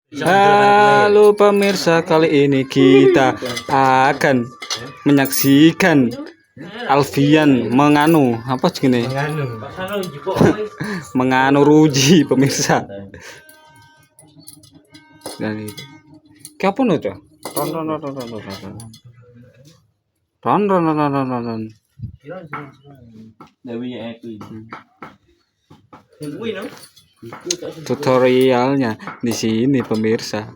Halo pemirsa, kali ini kita akan menyaksikan Alfian menganu apa segini? Menganu ruji pemirsa. Dan itu. Kapan itu? Ron. Tutorialnya di sini pemirsa.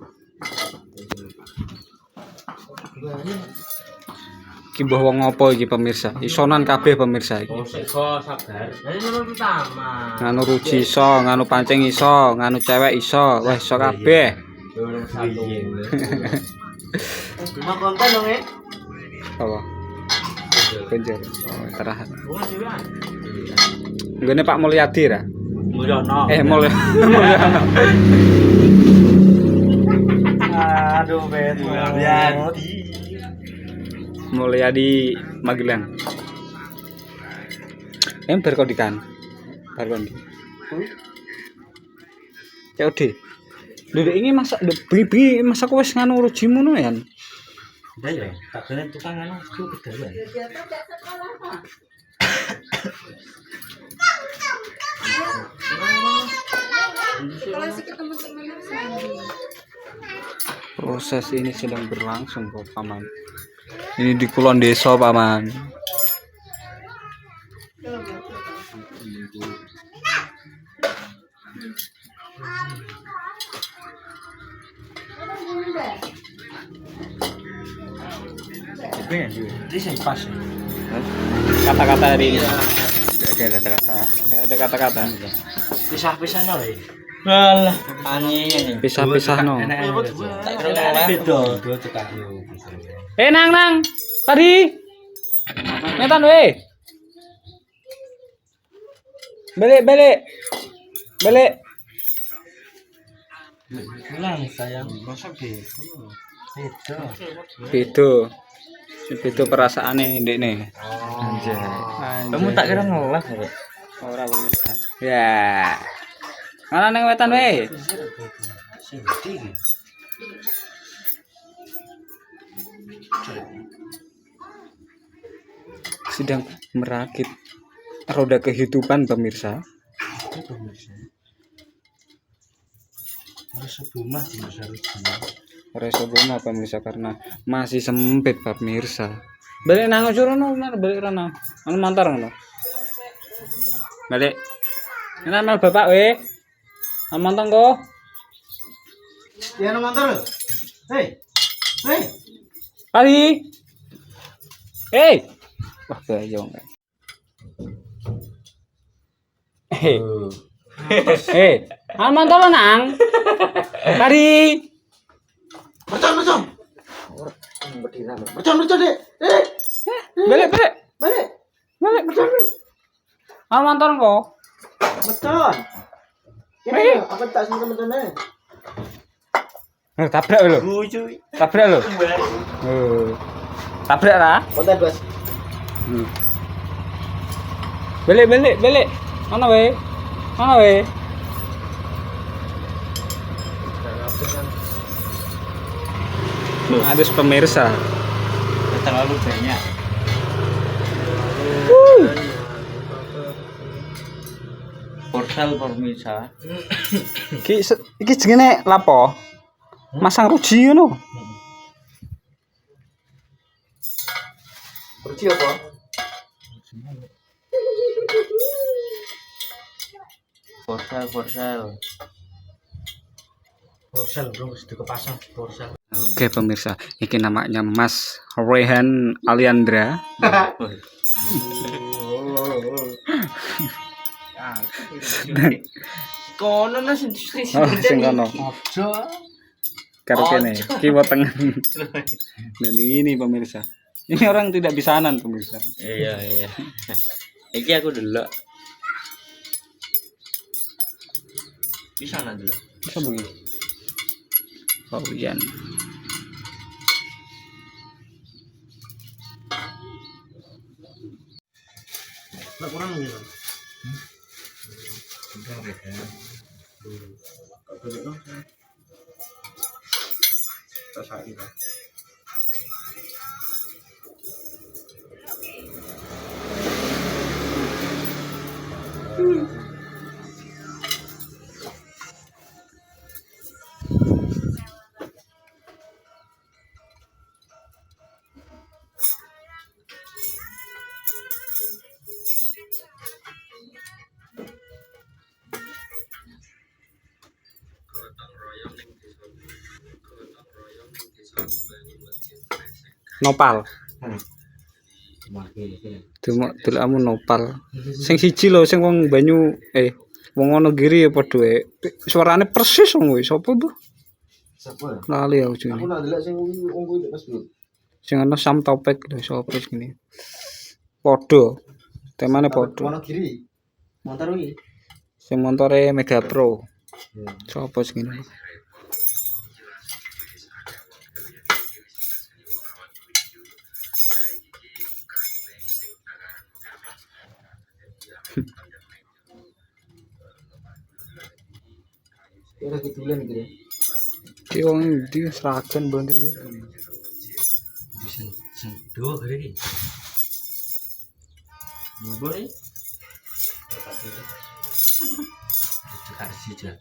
Iki mbah wong apa iki pemirsa? Isonan kabeh pemirsa iki. Nganu ruji iso, nganu pancing iso, nganu cewek iso, wah iso kabeh. Mau konten dong ya? Apa? Kenjer. Oh, terahan. Nggone Pak Mulyadi ra? Mulyono. Mulyono. Aduh, bet. Mulyadi Magelang. Berkodikan. Barkondi. COD. Lho ini masak bibi masak wis nganu ruji ngono ya. Udah ya, tak kene tukang anu itu kedawan. Proses ini sedang berlangsung kok paman. Ini di Kulon Desa paman. Ini sing pas. Kata-kata dari ada kata-kata. Pisah-pisahnya lho. Alah, anjing. Pisah-pisah no. Tak kira beda. Dua cekak yo. Nang. Tadi. Metan we. Balik. Pulang sayang. Masak gitu. Beda perasaane ndekne. Anjay. Kamu tak kira ngelas kok. Ora pemirsa. Ya. Mana nang wetan we? Sedang merakit roda kehidupan pemirsa. Resebuma pemirsa karena masih sempit pemirsa. Balik nang surono, balik rono. Anu mantar ngono. Balik. Enak bapak we. Amantang kok. Ya no mantar. Hei. Pari. Hei. Wah, gayung. Hei. Amantang nang. Pari. Bercon. Bercon deh. Balik. Bercon. Amantang kok. Bercon. Ini apa tak sih teman-teman? Tabrak lho. Tabrak lho. Tabrak lah. Konten bos. Balik. Mana we? Harus pemirsa. Terlalu banyak. Portal pemirsa. Iki jenenge lapo? Masang ruji ngono. Ruji apa? Porsel. Porsel bro, sudah kepasang Porsel. Oke pemirsa, ini namanya Mas Rehan Aliandra. Kono nasi sing kono. Karo kene, kiwa tengah. Dan ini pemirsa. Ini orang tidak bisanan pemirsa. Iya. Iki aku dulu. Bisa dulu. Bisa begini. Hujan. Kurang gitu. Nopal. Delokmu nopal. Sing siji lho sing wong Banyu wong Wonogiri ya padha suarane persis wong kuwi. Sopo tuh? Siapa? Lali aku jenenge. Aku nak delok sing wong kuwi Mas Bro. Sing ana Sam Topek lho sopo sing padha. Temane padha. Wonogiri. Montor iki. Sing montore Mega Pro. Sopo sing ngene? Ora kedulen iki ya. Ki wong ndi Sragen Bondo iki. Sing dua kali iki. Boleh. Kasih aja.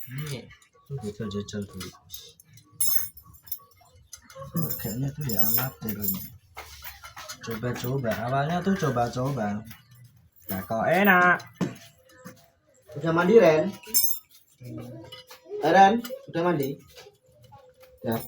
Ini jajal dulu. Kayaknya tuh ya amatir ini. Coba-coba, awalnya tuh coba-coba. Nah, kok enak. Udah mandi, Ren? Ren, udah mandi? Ya.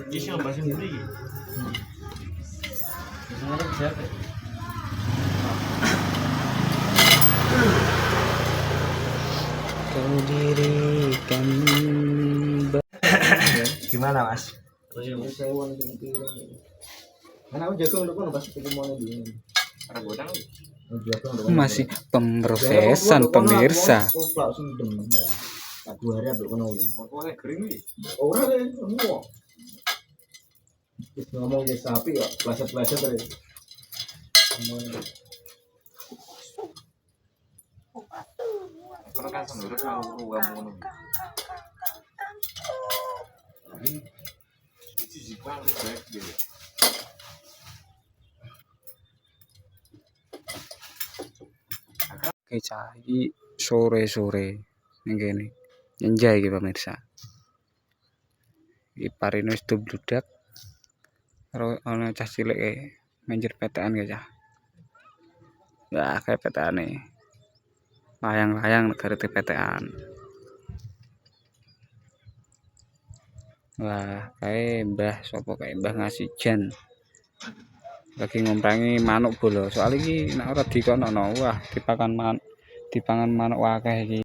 Ini siapa bahasa Inggris? Siapa? Kau dirikan Gimana Mas? Karena aku jago untuk pas ketemu dia. masih pemrosesan pemirsa. Aku hari abis kono. Pokoknya kering nih. Ora deh, semua. Terus ngomong ya sapi ya, plaset-plaset tadi. Semuanya. Kalau kan sendiri kalau gua mau Oke, cah, iki sore-sore ning kene. Nyenjai iki pemirsa. Iki parine wis bludak. Karo ana cah cilik menjer petekan ya, cah. Ya, kayak petekane. Layang-layang negara petekan. Wah, kae Mbah sapa kae Mbah Ngasijan. Lagi ngomprangi manuk bolo. Soal iki nek ora dikono wah dipangan manuk akeh iki.